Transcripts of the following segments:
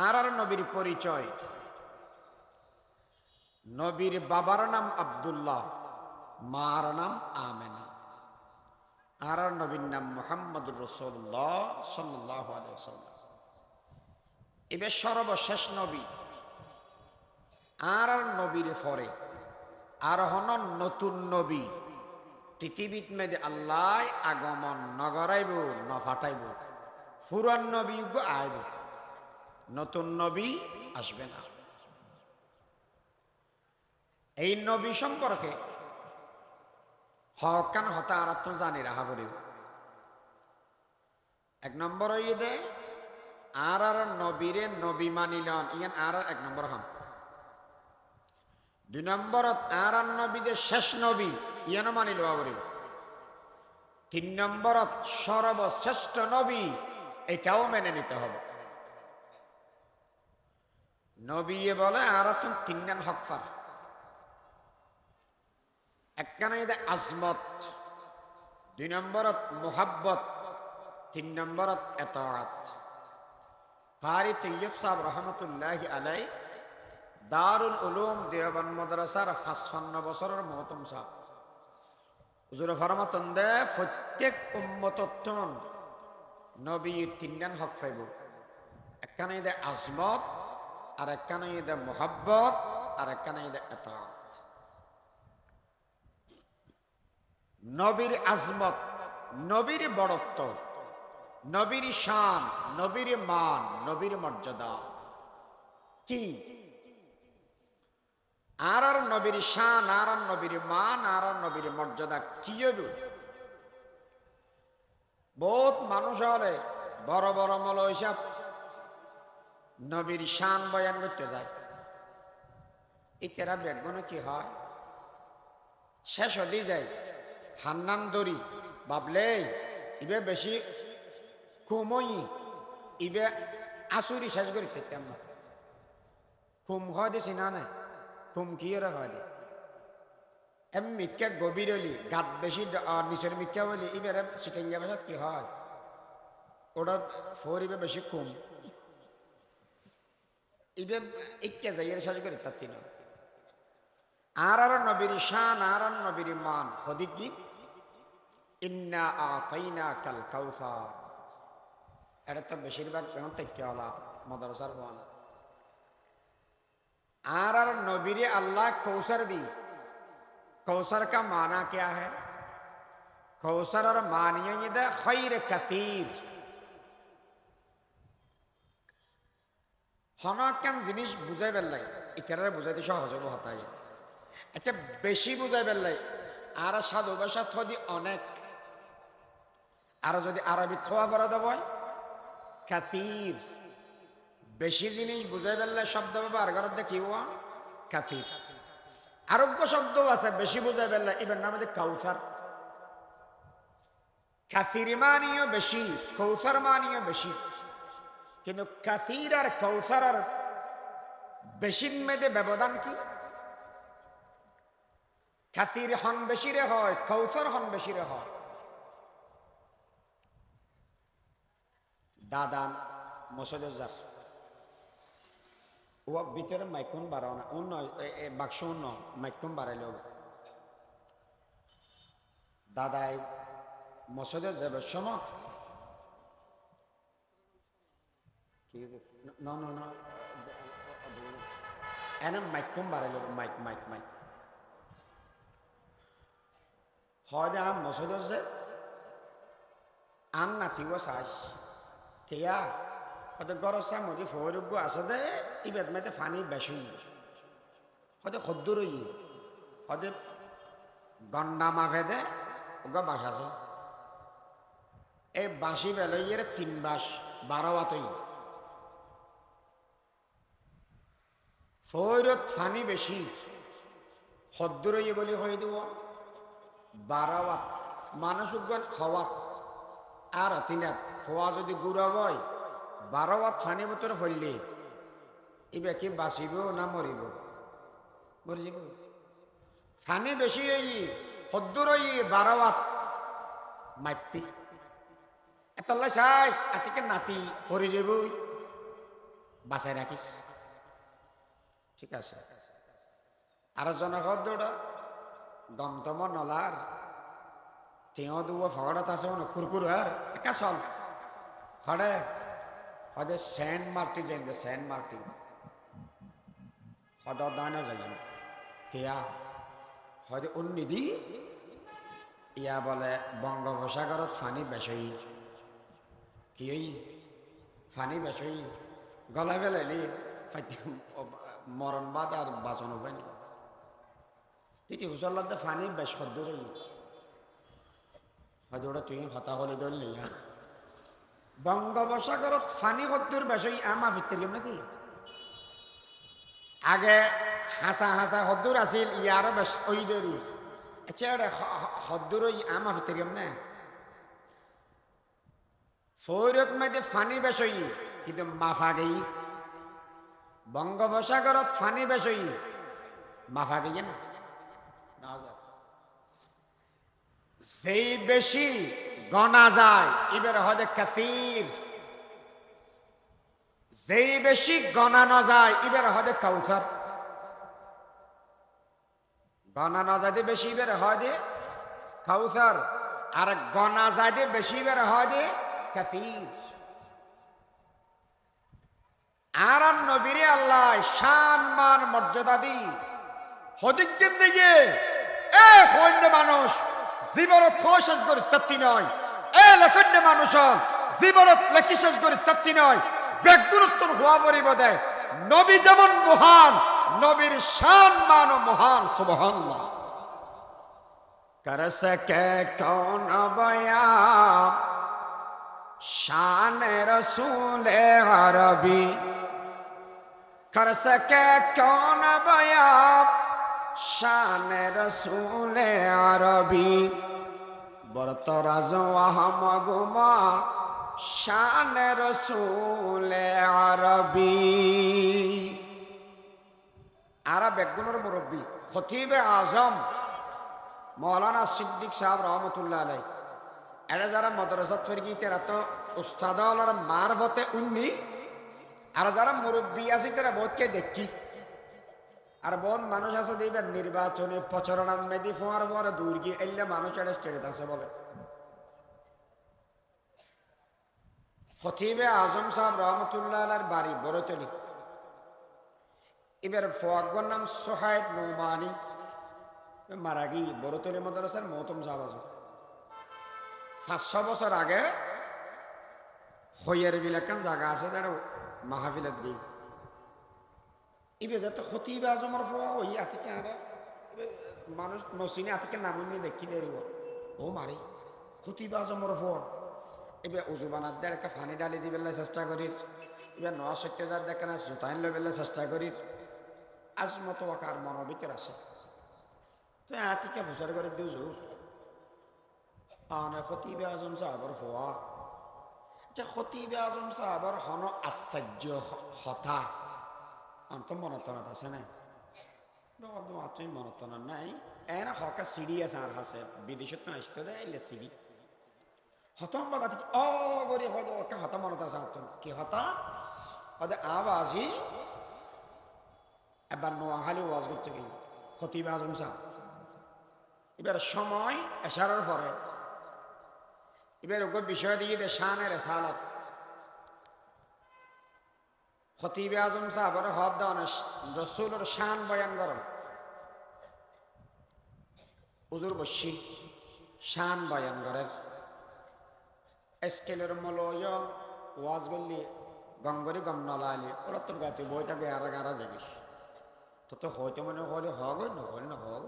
আর নবীর পরিচয়। নবীর বাবার নাম আব্দুল্লাহ, মার নাম আমেনা। আর নবীর নাম মুহাম্মদুর রাসূলুল্লাহ সাল্লাল্লাহু আলাইহি ওয়াসাল্লাম। এবার সর্বশেষ নবী। আর নবীর পরে আর হন নতুন নবী। পৃথিবীত মেদে আল্লাহ আগমন নগরাইব ন ফাটাইব। ফুরান নবী আইব, নতুন নবী আসবে না। এই নবী সম্পর্কে হকান হতা আর তো জানি রাহা বলিব। এক নম্বর দে আর নবীরে নবী মানিলন ইয়ান আর এক নম্বর হন। দুই নম্বরত আর নবীদের শেষ নবী ইয়ানো মানিল বলিব। তিন নম্বরত সর্বশ্রেষ্ঠ নবী, এটাও মেনে নিতে হবে। নবী বলে আর তিন নাম হকফার। একখানে আজমত, দুই নম্বরত মুহাব্বত, তিন নম্বরত এতাআত। কারি তৈয়ব সাহেব রহমতুল্লাহি আলাই দারুল উলুম দেওবন্দ মাদ্রাসার ৫৫ বছরের মহতম সাহেব হুজুর ফরমাতন দে প্রত্যেক উম্মতন নবী তিনজন হক পাইব। একখানে আজমত, আর একখানে মুহাব্বত, আর একখানে এতাআত। নবীর আজমত, নবীর বড়ত্ব, নবীর শান, নবীর মান, নবীর মর্যাদা কি? আর নবীর শান, আর নবীর মান, আর নবীর মর্যাদা কি হবে? বহুত মানুষ হলে বড় বড় মল হিসাব নবীর শান বয়ান করতে যায়। ইতেরা বেগুনে কি হয়, শেষ হতে যায় হান্নান দরি ভাবলে ইবে বেশি কুমই, ইবে আসুরি শেষ করি তেমন কুম হয় দিছি না নাই, কুম কি এরা হয় দে এম মিথ্যা গভীর হলি গাত বেশি নিচের মিথ্যা বলি ইবের সিটেঙ্গা ভাষাত কি হয় ওটা ফরিবে বেশি কুম ইবে ইকে যাই এর শেষ করি তার তিন। আর নবীর শান, আর নবীর মান হদিক কি ইন্না আতাইনাকাল কাউসার। এটা তো বেশিরভাগ কেমন থেকে হলা মাদ্রাসার বয়ান। আর নবীরে अल्लाह कौसर दी। कौसर का माना क्या है? कौसर और मानिए ये दे खैर कसीर। হনকান জিনিস বুঝাই বেললাই ইতারে বুঝাইতে সহজ হবো হতাই। আচ্ছা বেশি বুঝাই বেললাই আর সাধু ভাষা থদি অনেক, আর যদি আরবি থোয়া বড় দেব কাসির। বেশি জিনিস বুঝাই বেললে শব্দ ব্যবহার করার দেখি হওয়া কাসির। আরোগ্য শব্দ আছে বেশি বুঝাই বেললে এবার নামে কাউসার। কাসির মানিও বেশি, কৌসার মানিও বেশি, কিন্তু কাসির আর কৌসার আর বেশির মেদে ব্যবধান কি? কাসির হন বেশিরে হয়, কৌসার হন বেশিরে হয়। দাদান মসজিদের ও ভিতরে মাইকুন বাড়াও না, অন্য বাক্স অন্য মাইকুন বাড়াইলেও দাদাই মসজিদের যাবে সময় এনে মাইকুন বাড়াইল মাইক মাইক মাইক হয় দে মসজিদের যে আন নাতিব চাইছ কেয়া হয়তো গরজ চাই মদি ফৈরোগ্য আছে দে ইবেদ মেয়েতে ফানি বেশি হয়তো সদ্দুর হয়তো গন্ডা মাফে দে ওগা বাস আছে এই বাঁশি বেলইয়ের ৩ বাস ১২ বাতই ফৈরত ফানি বেশি সদ্দুর বলি হয়ে দেব ১২ বাত মানুষ খাওয়াত আর তিনাত ফোয়া যদি গুড়া বয় ১২ বাত ফানি বতরে ফললে ইবে কি বাঁচিব না মরিব? মরি যাব। ফানি বেশি সদ্দুর ১২ বাত মাইপি এতলাই চাইছ আতিকে নাতি ফরি যাব বাঁচাই রাখিস, ঠিক আছে। আর জনগণ দৌড়া দমদম নলার টিও দুব ফগড়াত আছে কুরকুর আর একা চল খড়ে হদে সেন্ট মার্টি যাইব, সেন্ট মার্টি হদ দান যাইব কেয়া হদে উন্নিধি ইয়া বলে বঙ্গোপসাগরত ফানি বেশই কি ফানি বেশই গলা বেলাইলি মরণ বাদ আর বাঁচানো পাইনি তিতি হুসল্লাতে ফানি বেশ সদ্দুর হয়তো ওটা তুই হতা হলে ধরলি হ্যাঁ বঙ্গোপসাগরত ফানি সদ্দুর বেশই আমা ফিরতে নাকি আগে হাসা হাসা সদ্দুর আছিল ইয়ারও বেশ ওই দরি আচ্ছা সদ্দুর আমা ফিরতে না ফৈরত মাইতে ফানি বেশই কিন্তু মাফা গেই বঙ্গোপসাগরত ফানি বেশই মাফা গেই না যেই বেশি গনা যায় এবার হদে কাফির, যেই বেশি গনা না যায় এবার হদে কাউসার, গনা না যায় বেশি এবার হদে কাউসার, আর গনা যায় বেশি এবার হদে কাফির। আর নবীরে আল্লাহ শান মান মর্যাদা দি হদিকদের দিকে এ হইন্য মানুষ জীবনত খোশ করি তত্তি নয়, এ লক্ষণ্য মানুষ জীবনত লেখি শেষ করি তত্তি নয়, বেগুরুত্তর হওয়া পরিবদে নবী যেমন মহান নবীর শান মান মহান সুবহানাল্লাহ। কর সকে কৌন বয়ান শান রসূল আরবি, কর সকে কৌন বয়ান শান রসূল আরবি, বরতরাজ আহমগুমা শান রসূল আরবি। আরব একগুণের মুরব্বী খতিব আজম মৌলানা সিদ্দিক সাহেব রহমতুল্লাহ আলাই, এরা যারা মাদ্রাসাত ফিরকি তারা তো উস্তাদ মারফতে উন্নি, আর যারা মুরব্বী আছে তারা বহুতকে দেখি, আর বহুত মানুষ আছে দেখবেন নির্বাচনে প্রচারণার মেদি ফোয়ার পরে দূর গিয়ে এলে মানুষ এটা স্টেট আছে বলে। খতিবে আজম সাহেব রহমতুল্লাহ আলার বাড়ি বড়তলি, এবার ফোয়াগর নাম সোহাইব নোমানি, মারা গিয়ে বড়তলি মাদ্রাসার মহতম সাহেব আছে। 500 বছর আগে হইয়ার বিলাকান জায়গা আছে তারা মাহফিলত দিই ইবে যাতে খতিব আজমের ফোয়া ওই আতিকে আরে মানুষ নসিনে আতিকে নামুনি দেখি দেরিব ও মারি খতিব আজমের ফোয়া এবার উজু বানার দেয় একটা ফানি ডালি দিবেলে চেষ্টা করি, এবার নোয়া সত্য যার দেখে না জোতাইন লবেলে চেষ্টা করি, আজ মতো আকার মনের ভিতর আসে তো আতিকে প্রচার করে দিও জোর আনে খতিব আজম সাহাবর ফোয়া। আচ্ছা খতিব আজম সাহাবর হন আশ্চর্য হতা তো মনতনত আছে না তুমি মনতনত নাই এনা হকা সিঁড়ি আছে আর হাসে বিদেশত তো আসতে দেয় এলে সিঁড়ি হতম বাগা থেকে অ গরি হয়তো ওকে হতা মনত আছে হাত কি হতা হতে আবাজি এবার নোয়াখালী ওয়াজ করতে গেল খতিব আজম সাহেব, এবার সময় এশারার পরে এবার ওকে বিষয় দিয়ে দে শানের সালাত খতিব আজম সাহেবের হদ দেওয়ান রসুলের শান বয়ান করেন হুজুর বসি শান বয়ান করেন স্কেলের মলয়ল ওয়াজ করলি গঙ্গরি গম নলালি ওরা তোর গাতে বইটা গারা গারা যাবিস তো হয়তো মনে হলে হগ নহল না হগ।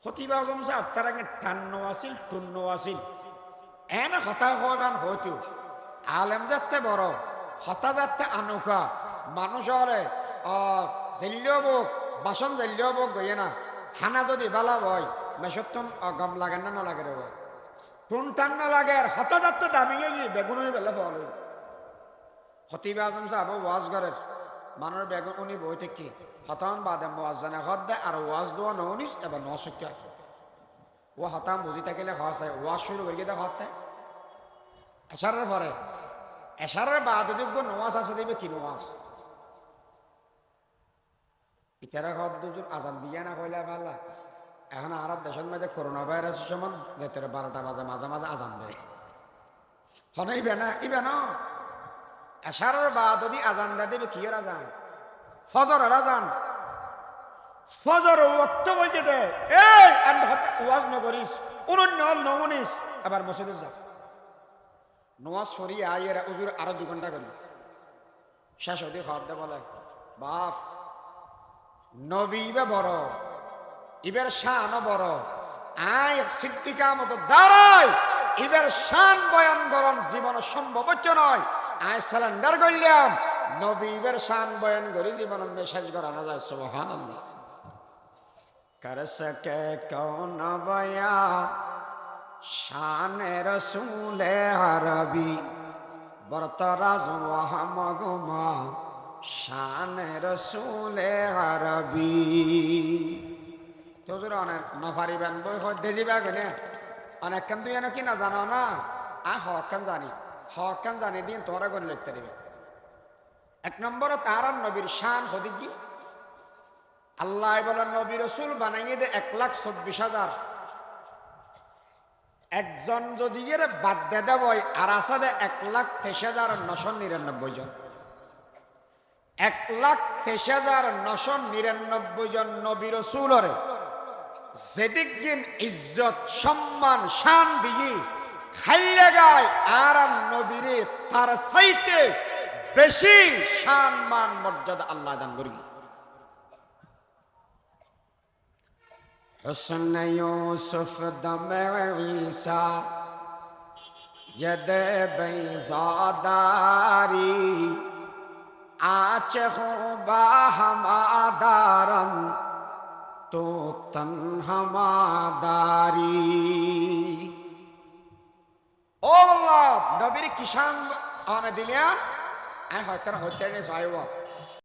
খতিব আজম সাহেব তার আগে টান্ন আছিল টুন্ন আছিল এনে হতা হগান হয়তো আলেম যাতে বড় হতা যাতে আনুকা মানুষ হলে জেলিও বোক বাসন জেলিও বোক গইয়ে না হানা যদি বালা হয় মেসত্তম গম লাগে না না লাগে রে টুন টান না লাগে আর হতা যাতে দামিয়ে গিয়ে বেগুন হয়ে বেলা বলে খতিব আজম সাহেব ওয়াজ করেন মানুষ বেগুন উনি বই থেকে হতান বাদে ওয়াজ জানে হদ দেয় আর ওয়াজ দেওয়া নউনিস এবার নশক্য ও হতাম বুঝি থাকিলে হস ওয়াজ শুরু করি দেখ হতে এশারের পরে এশারের বাদ যদি নোয়াজ আছে দিবে কি নোয়াজ ইতারা হদ দুজুর আজান দিয়ে না কইলে ভাল্লা এখন আর দেশের মধ্যে করোনা ভাইরাসের সময় রাতের 12টা বাজে মাঝে মাঝে আজান দেয় হন ইবে না এশারের বা যদি আজান দেয় দেবে কি আজান ফজরের আজান ফজর ওয়াক্ত বলতে দে এই আমি ওয়াজ নগরিস অনন্য নমনিস আবার মসজিদে যা নওয়াজ পড়িয়ে আইয়েরা উজুর আরো 2 ঘন্টা করবি শেষ হতে খাওয়ার দে বলে বাপ নবী ইবে বড় ইবের শানও বড় আয় সিদ্দিকা মতো দাঁড়ায় ইবের শান বয়ান গরম জীবন সম্ভব হচ্ছে নয় আয় সালেন্ডার করলাম নবী ইবের শান বয়ান করি জীবন মেসেজ করানো যায় সুবহানাল্লাহ कर सके कौन बया शान रसूल अरबी बरतराज वहम गुमा शान रसूल अरबी তো জোরে অনেক নফারিবেন বই হদ্দে যাবে কেনে অনেক কেন তুই কি না জানো না হকান জানি দিন তোমরা করে লিখতে দিবে 1 নম্বর তার নবীর শান হদিকি আল্লাহ বলেন নবী রাসূল বানাইয়ে দে 1,24,000 একজন যদি এর বাদ দে দেব আর আসাদে 1,23,999 জন 1,23,999 জন নবী রাসূলের যেদিক দিন ইজ্জত সম্মান শান দিয়ে খাইলে গায় আর নবীরে তার চাইতে বেশি সম্মান মর্যাদা আল্লাহ দান করি حسن یوسف دم عیسیٰ ید بیزاداری آچ خوبا ہمادارن تو تن ہماداری ও আল্লাহ নবীর কিষান আনে দিলেন হয়তো নেই সাহেব